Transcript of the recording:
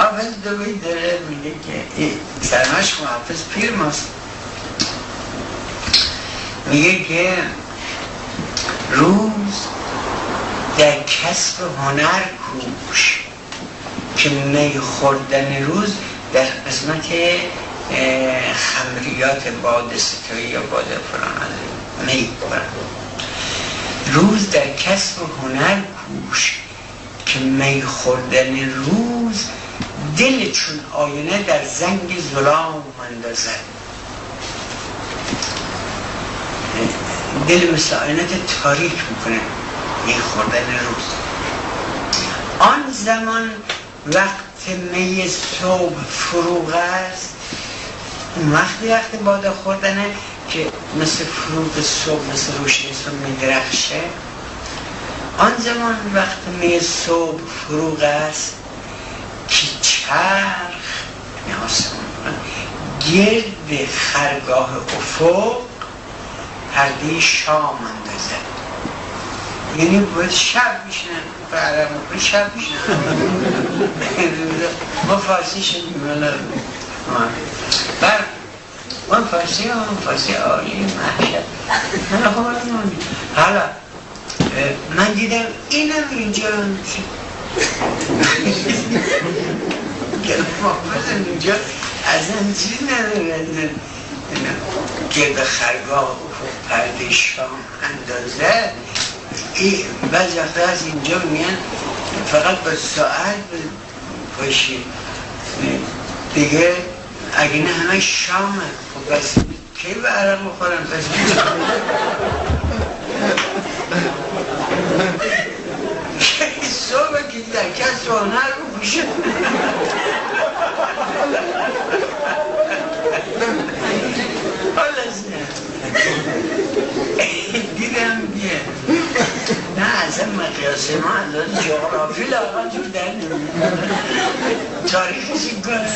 حافظ دوی داره میگه که سرمش کن حافظ پیر ماست، میگه که روز در کسب هنر کوش که می خوردن روز در قسمت خمریات باده ستایی یا باده فلان می خورن. روز در کسب هنر کوش که می خوردن روز دل چون آینه در زنگ ظلام اندازد. دل مثل آینه تاریک میکنه می خوردن روز. آن زمان وقت می صبح فروغ است، اون وقت باده خوردنه که مثل فروغ صبح، مثل روشنی صبح میدرخشه. آن زمان وقت می صبح فروغ است که چرخ گرد خرگاه افق پرده شام اندازد. یعنی باید شب میشنن برم باید شب میشنن ما فارسی شدیم بر من فارسی عالی محشد حالا من دیدم اینم اینجا محفظم اینجا از هم چیز نداره گرد خرگاه پرده شام اندازه. بعضی وقتا از اینجا میان فقط با ساعت باشید دیگه، اگه نه همه شامه. خب بس کی به عرق بخورن؟ بس صبح که در کس هنر رو بوشه حالا دیدم بیه نه اصلا مقیاس ما از جغرافی لاغا جور در نمید تاریخی کنه